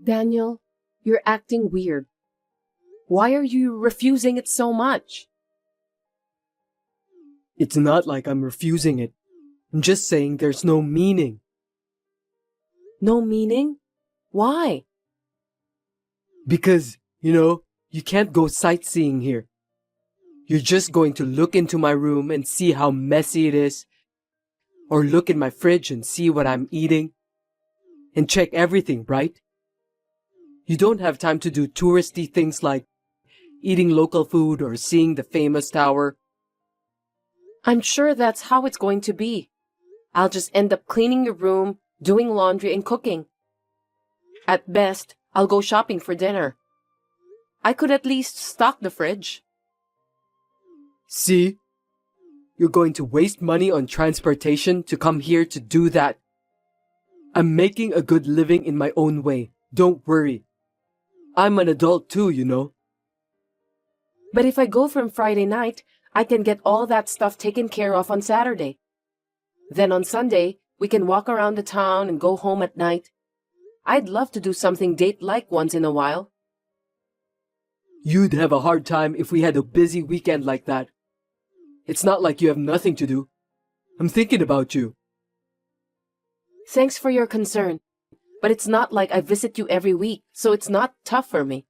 Daniel, you're acting weird. Why are you refusing it so much? It's not like I'm refusing it. I'm just saying there's no meaning. No meaning? Why? Because, you can't go sightseeing here. You're just going to look into my room and see how messy it is. Or look in my fridge and see what I'm eating. And check everything, right? You don't have time to do touristy things like eating local food or seeing the famous tower. I'm sure that's how it's going to be. I'll just end up cleaning your room, doing laundry, and cooking. At best, I'll go shopping for dinner. I could at least stock the fridge. See? You're going to waste money on transportation to come here to do that. I'm making a good living in my own way. Don't worry. I'm an adult too. But if I go from Friday night, I can get all that stuff taken care of on Saturday. Then on Sunday, we can walk around the town and go home at night. I'd love to do something date-like once in a while. You'd have a hard time if we had a busy weekend like that. It's not like you have nothing to do. I'm thinking about you. Thanks for your concern, but it's not like I visit you every week, so it's not tough for me.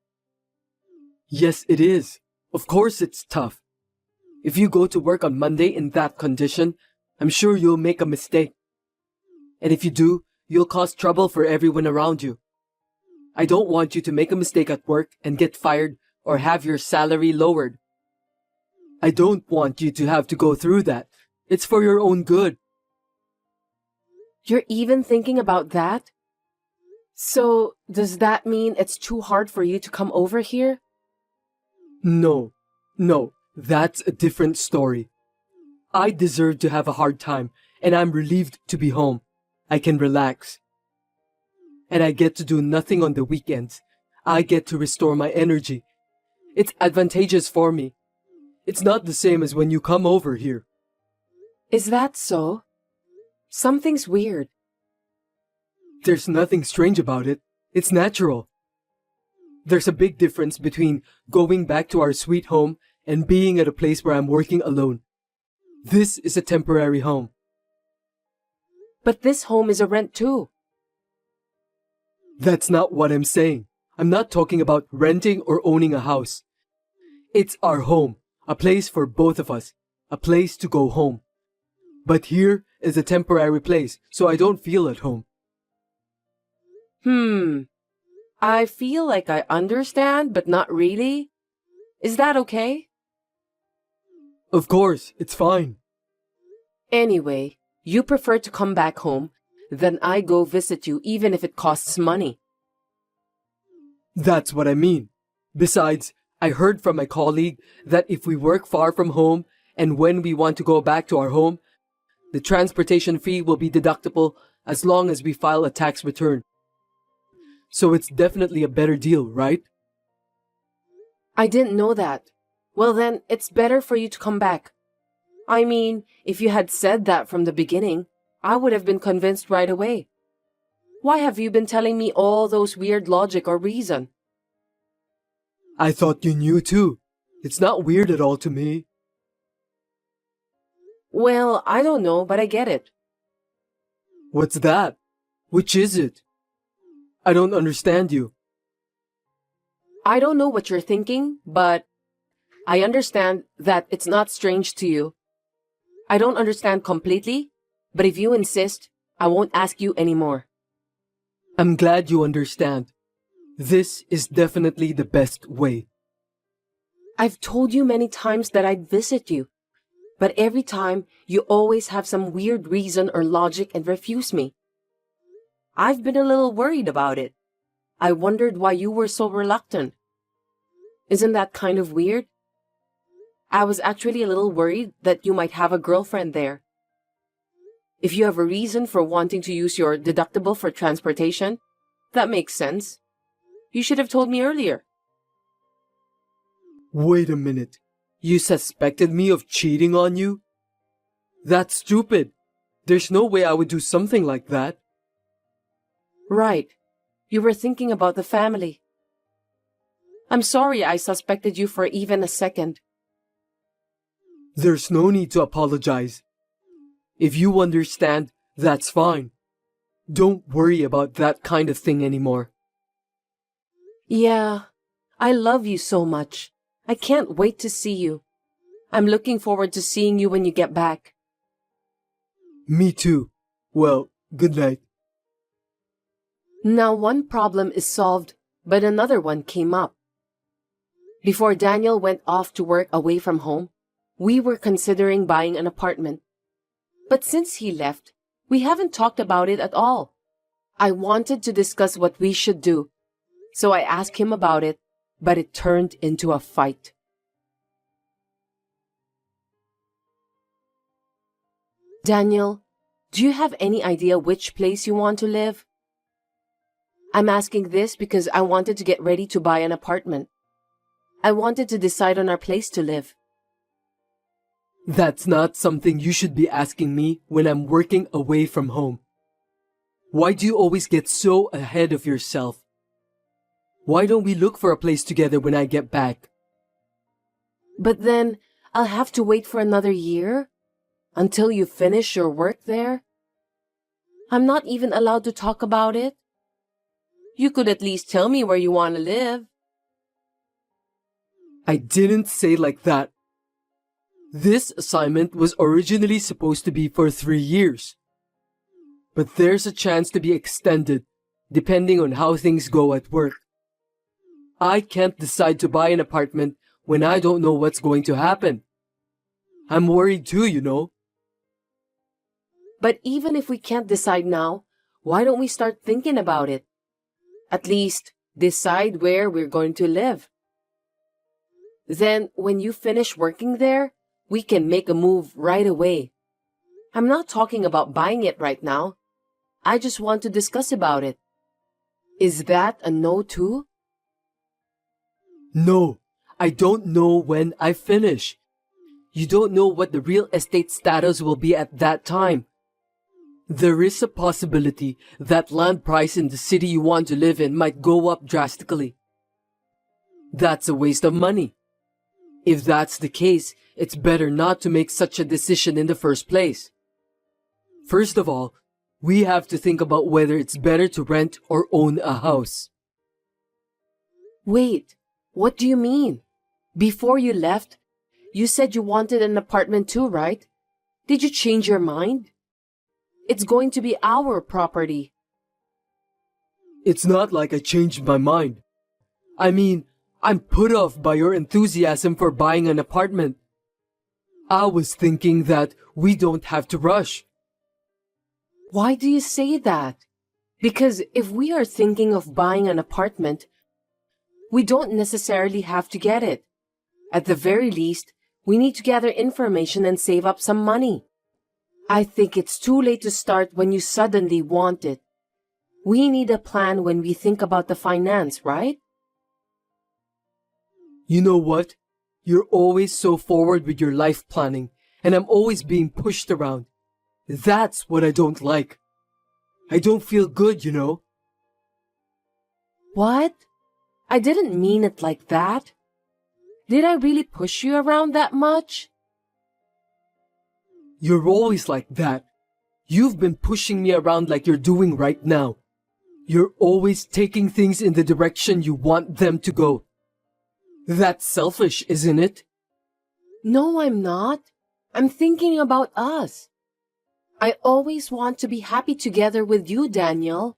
Yes, it is. Of course it's tough. If you go to work on Monday in that condition, I'm sure you'll make a mistake. And if you do, you'll cause trouble for everyone around you. I don't want you to make a mistake at work and get fired or have your salary lowered. I don't want you to have to go through that. It's for your own good. You're even thinking about that? So, does that mean it's too hard for you to come over here? No, that's a different story. I deserve to have a hard time, and I'm relieved to be home. I can relax. And I get to do nothing on the weekends. I get to restore my energy. It's advantageous for me. It's not the same as when you come over here. Is that so? Something's weird. There's nothing strange about it. It's natural. There's a big difference between going back to our sweet home and being at a place where I'm working alone. This is a temporary home. But this home is a rent too. That's not what I'm saying. I'm not talking about renting or owning a house. It's our home, a place for both of us, a place to go home. But here is a temporary place, so I don't feel at home. I feel like I understand, but not really. Is that okay? Of course, it's fine. Anyway, you prefer to come back home, then I go visit you even if it costs money. That's what I mean. Besides, I heard from my colleague that if we work far from home and when we want to go back to our home, the transportation fee will be deductible as long as we file a tax return. So it's definitely a better deal, right? I didn't know that. Well then, it's better for you to come back. I mean, if you had said that from the beginning, I would have been convinced right away. Why have you been telling me all those weird logic or reason? I thought you knew too. It's not weird at all to me. Well, I don't know, but I get it. What's that? Which is it? I don't understand you. I don't know what you're thinking, but I understand that it's not strange to you. I don't understand completely, but if you insist, I won't ask you anymore. I'm glad you understand. This is definitely the best way. I've told you many times that I'd visit you, but every time you always have some weird reason or logic and refuse me. I've been a little worried about it. I wondered why you were so reluctant. Isn't that kind of weird? I was actually a little worried that you might have a girlfriend there. If you have a reason for wanting to use your deductible for transportation, that makes sense. You should have told me earlier. Wait a minute. You suspected me of cheating on you? That's stupid. There's no way I would do something like that. Right. You were thinking about the family. I'm sorry I suspected you for even a second. There's no need to apologize. If you understand, that's fine. Don't worry about that kind of thing anymore. Yeah, I love you so much. I can't wait to see you. I'm looking forward to seeing you when you get back. Me too. Well, good night. Now one problem is solved, but another one came up. Before Daniel went off to work away from home, we were considering buying an apartment. But since he left, we haven't talked about it at all. I wanted to discuss what we should do, so I asked him about it, but it turned into a fight. Daniel, do you have any idea which place you want to live? I'm asking this because I wanted to get ready to buy an apartment. I wanted to decide on our place to live. That's not something you should be asking me when I'm working away from home. Why do you always get so ahead of yourself? Why don't we look for a place together when I get back? But then I'll have to wait for another year until you finish your work there. I'm not even allowed to talk about it. You could at least tell me where you want to live. I didn't say like that. This assignment was originally supposed to be for 3 years. But there's a chance to be extended, depending on how things go at work. I can't decide to buy an apartment when I don't know what's going to happen. I'm worried too, you know. But even if we can't decide now, why don't we start thinking about it? At least decide where we're going to live. Then, when you finish working there, we can make a move right away. I'm not talking about buying it right now. I just want to discuss about it. Is that a no too? No, I don't know when I finish. You don't know what the real estate status will be at that time. There is a possibility that land price in the city you want to live in might go up drastically. That's a waste of money. If that's the case, it's better not to make such a decision in the first place. First of all, we have to think about whether it's better to rent or own a house. Wait, what do you mean? Before you left, you said you wanted an apartment too, right? Did you change your mind? It's going to be our property. It's not like I changed my mind. I mean, I'm put off by your enthusiasm for buying an apartment. I was thinking that we don't have to rush. Why do you say that? Because if we are thinking of buying an apartment, we don't necessarily have to get it. At the very least, we need to gather information and save up some money. I think it's too late to start when you suddenly want it. We need a plan when we think about the finance, right? You know what? You're always so forward with your life planning, and I'm always being pushed around. That's what I don't like. I don't feel good, you know. What? I didn't mean it like that. Did I really push you around that much? You're always like that. You've been pushing me around like you're doing right now. You're always taking things in the direction you want them to go. That's selfish, isn't it? No, I'm not. I'm thinking about us. I always want to be happy together with you, Daniel.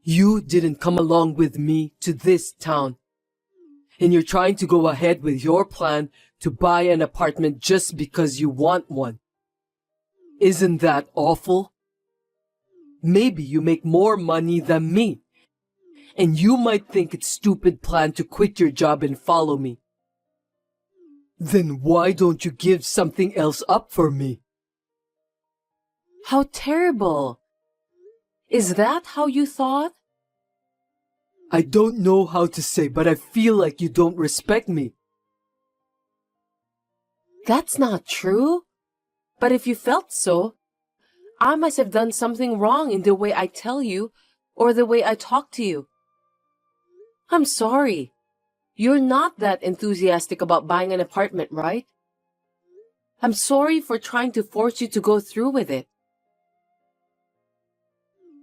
You didn't come along with me to this town. And you're trying to go ahead with your plan to buy an apartment just because you want one. Isn't that awful? Maybe you make more money than me, and you might think it's a stupid plan to quit your job and follow me. Then why don't you give something else up for me? How terrible. Is that how you thought? I don't know how to say, but I feel like you don't respect me. That's not true. But if you felt so, I must have done something wrong in the way I tell you or the way I talk to you. I'm sorry. You're not that enthusiastic about buying an apartment, right? I'm sorry for trying to force you to go through with it.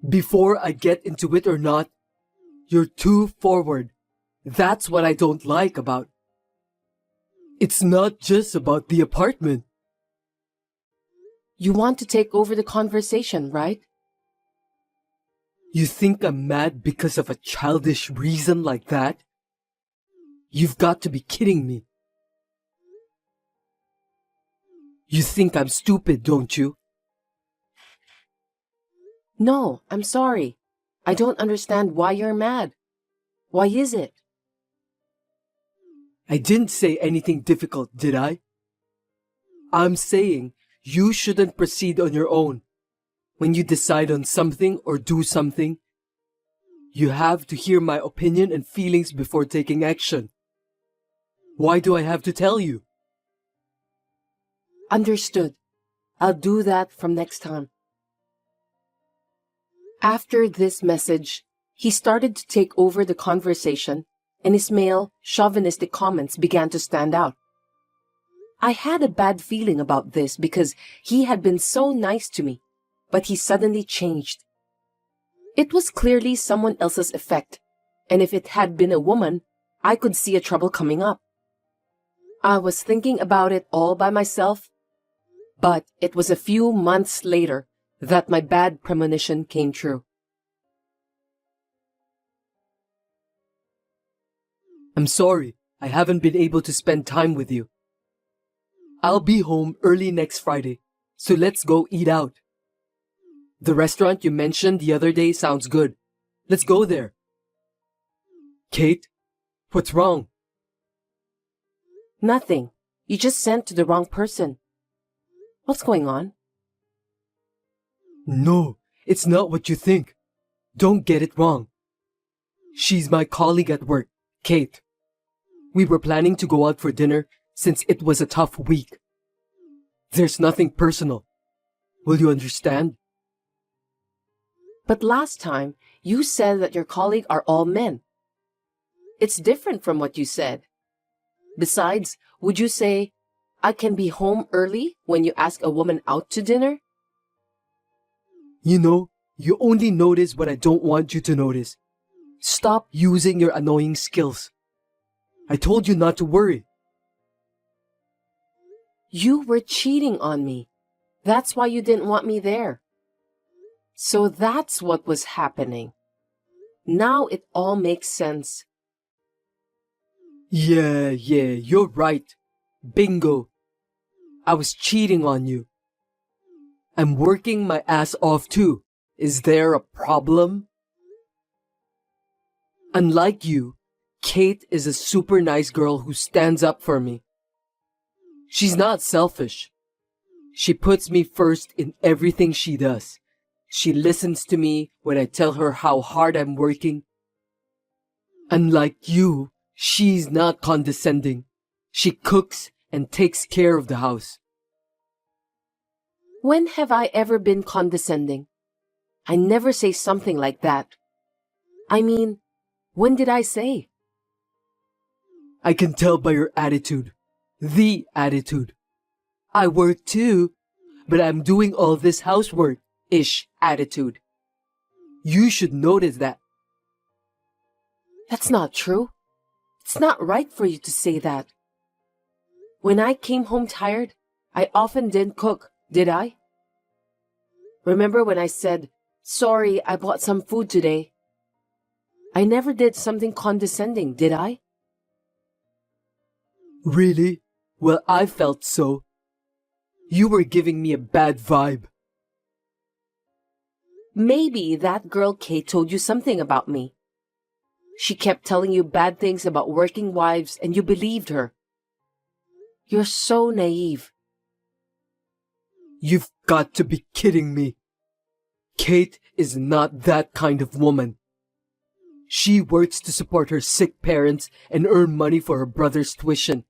Before I get into it or not, you're too forward. That's what I don't like about. It's not just about the apartment. You want to take over the conversation, right? You think I'm mad because of a childish reason like that? You've got to be kidding me. You think I'm stupid, don't you? No, I'm sorry. I don't understand why you're mad. Why is it? I didn't say anything difficult, did I? I'm saying you shouldn't proceed on your own. When you decide on something or do something, you have to hear my opinion and feelings before taking action. Why do I have to tell you? Understood. I'll do that from next time. After this message, he started to take over the conversation, and his male, chauvinistic comments began to stand out. I had a bad feeling about this because he had been so nice to me, but he suddenly changed. It was clearly someone else's effect, and if it had been a woman, I could see a trouble coming up. I was thinking about it all by myself, but it was a few months later that my bad premonition came true. I'm sorry, I haven't been able to spend time with you. I'll be home early next Friday, so let's go eat out. The restaurant you mentioned the other day sounds good. Let's go there. Kate, what's wrong? Nothing. You just sent to the wrong person. What's going on? No, it's not what you think. Don't get it wrong. She's my colleague at work, Kate. We were planning to go out for dinner since it was a tough week. There's nothing personal. Will you understand? But last time, you said that your colleague are all men. It's different from what you said. Besides, would you say, I can be home early when you ask a woman out to dinner? You know, you only notice what I don't want you to notice. Stop using your annoying skills. I told you not to worry. You were cheating on me. That's why you didn't want me there. So that's what was happening. Now it all makes sense. Yeah, you're right. Bingo. I was cheating on you. I'm working my ass off too. Is there a problem? Unlike you, Kate is a super nice girl who stands up for me. She's not selfish. She puts me first in everything she does. She listens to me when I tell her how hard I'm working. Unlike you, she's not condescending. She cooks and takes care of the house. When have I ever been condescending? I never say something like that. I mean, when did I say? I can tell by your attitude. The attitude. I work too, but I'm doing all this housework-ish attitude. You should notice that. That's not true. It's not right for you to say that. When I came home tired, I often didn't cook, did I? Remember when I said, sorry, I bought some food today? I never did something condescending, did I? Really? Well, I felt so. You were giving me a bad vibe. Maybe that girl Kate told you something about me. She kept telling you bad things about working wives and you believed her. You're so naive. You've got to be kidding me. Kate is not that kind of woman. She works to support her sick parents and earn money for her brother's tuition.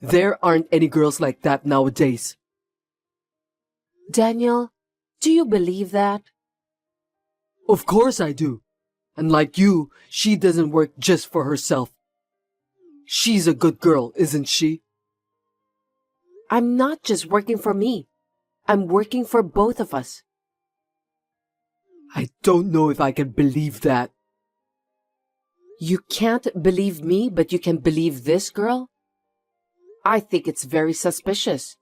There aren't any girls like that nowadays. Daniel, do you believe that? Of course I do. And like you, she doesn't work just for herself. She's a good girl, isn't she? I'm not just working for me. I'm working for both of us. I don't know if I can believe that. You can't believe me, but you can believe this girl? I think it's very suspicious.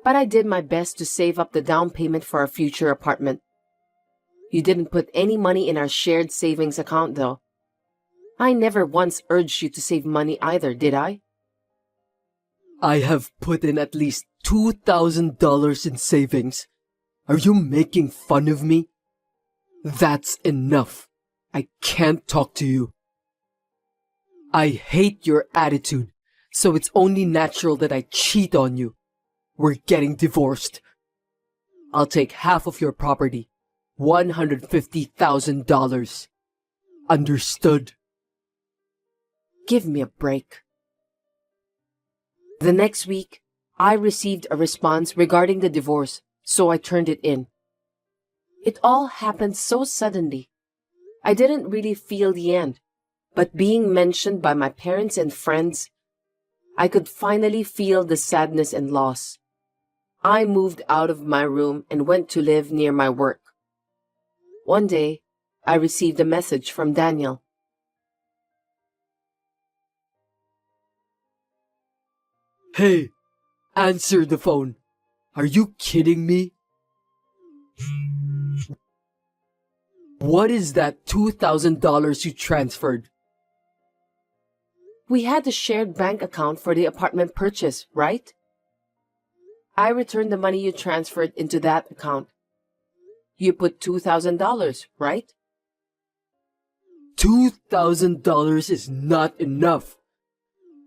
But I did my best to save up the down payment for our future apartment. You didn't put any money in our shared savings account, though. I never once urged you to save money either, did I? I have put in at least $2,000 in savings. Are you making fun of me? That's enough. I can't talk to you. I hate your attitude, so it's only natural that I cheat on you. We're getting divorced. I'll take half of your property, $150,000. Understood? Give me a break. The next week, I received a response regarding the divorce, so I turned it in. It all happened so suddenly. I didn't really feel the end, but being mentioned by my parents and friends, I could finally feel the sadness and loss. I moved out of my room and went to live near my work. One day, I received a message from Daniel. Hey, answer the phone. Are you kidding me? What is that $2,000 you transferred? We had a shared bank account for the apartment purchase, right? I returned the money you transferred into that account. You put $2,000, right? $2,000 is not enough.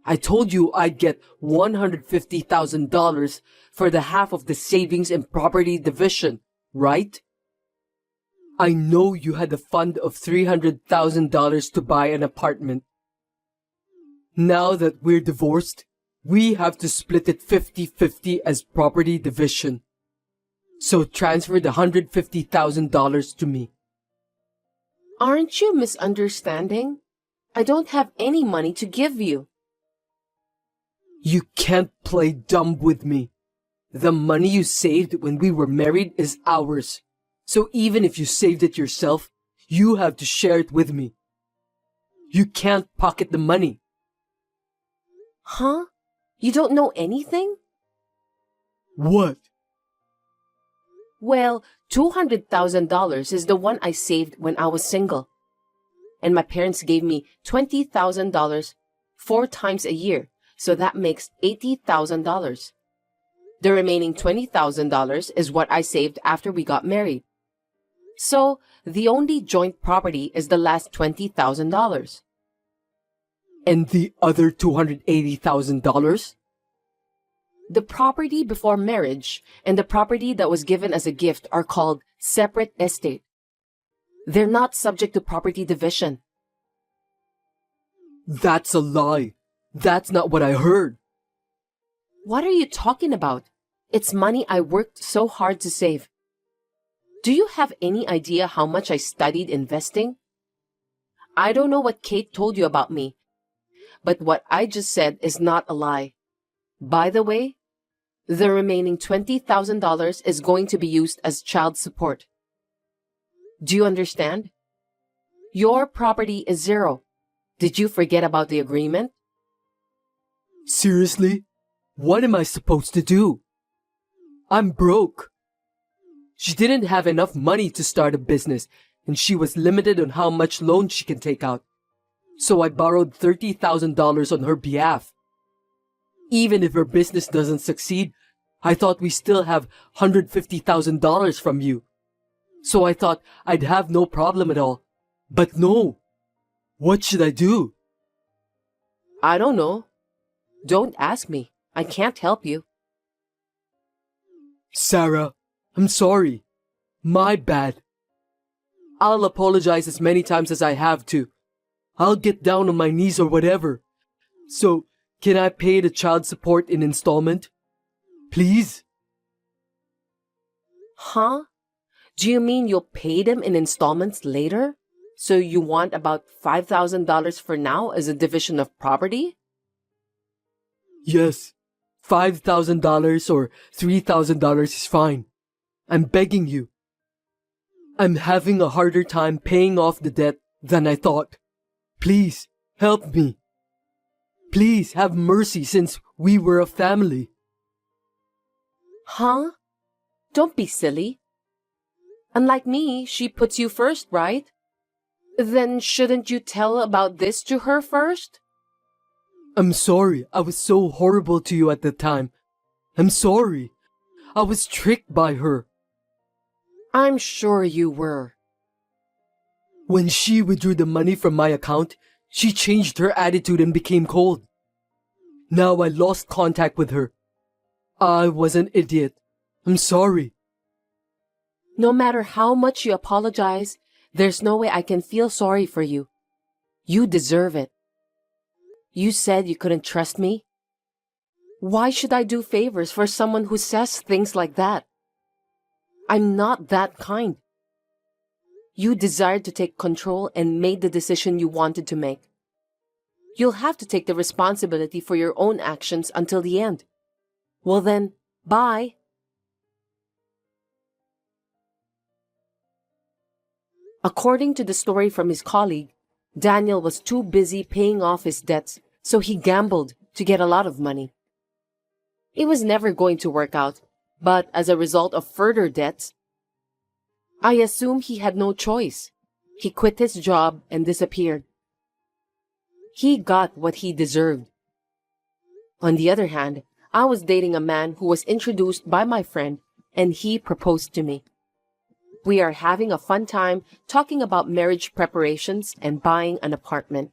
I told you I'd get $150,000 for the half of the savings and property division, right? I know you had a fund of $300,000 to buy an apartment. Now that we're divorced, we have to split it 50-50 as property division. So transfer the $150,000 to me. Aren't you misunderstanding? I don't have any money to give you. You can't play dumb with me. The money you saved when we were married is ours. So even if you saved it yourself, you have to share it with me. You can't pocket the money. Huh? You don't know anything? What? Well, $200,000 is the one I saved when I was single. And my parents gave me $20,000 4 times a year, so that makes $80,000. The remaining $20,000 is what I saved after we got married. So, the only joint property is the last $20,000. And the other $280,000? The property before marriage and the property that was given as a gift are called separate estate. They're not subject to property division. That's a lie. That's not what I heard. What are you talking about? It's money I worked so hard to save. Do you have any idea how much I studied investing? I don't know what Kate told you about me, but what I just said is not a lie. By the way, the remaining $20,000 is going to be used as child support. Do you understand? Your property is zero. Did you forget about the agreement? Seriously? What am I supposed to do? I'm broke. She didn't have enough money to start a business, and she was limited on how much loan she can take out. So I borrowed $30,000 on her behalf. Even if her business doesn't succeed, I thought we still have $150,000 from you. So I thought I'd have no problem at all. But no. What should I do? I don't know. Don't ask me. I can't help you. Sarah, I'm sorry. My bad. I'll apologize as many times as I have to. I'll get down on my knees or whatever. So, can I pay the child support in installment? Please? Huh? Do you mean you'll pay them in installments later? So you want about $5,000 for now as a division of property? Yes, $5,000 or $3,000 is fine. I'm begging you. I'm having a harder time paying off the debt than I thought. Please, help me. Please have mercy since we were a family. Huh? Don't be silly. Unlike me, she puts you first, right? Then shouldn't you tell about this to her first? I'm sorry I was so horrible to you at the time. I'm sorry. I was tricked by her. I'm sure you were. When she withdrew the money from my account, she changed her attitude and became cold. Now I lost contact with her. I was an idiot. I'm sorry. No matter how much you apologize, there's no way I can feel sorry for you. You deserve it. You said you couldn't trust me. Why should I do favors for someone who says things like that? I'm not that kind. You desired to take control and made the decision you wanted to make. You'll have to take the responsibility for your own actions until the end. Well then, bye. According to the story from his colleague, Daniel was too busy paying off his debts, so he gambled to get a lot of money. It was never going to work out, but as a result of further debts, I assume he had no choice. He quit his job and disappeared. He got what he deserved. On the other hand, I was dating a man who was introduced by my friend, and he proposed to me. We are having a fun time talking about marriage preparations and buying an apartment.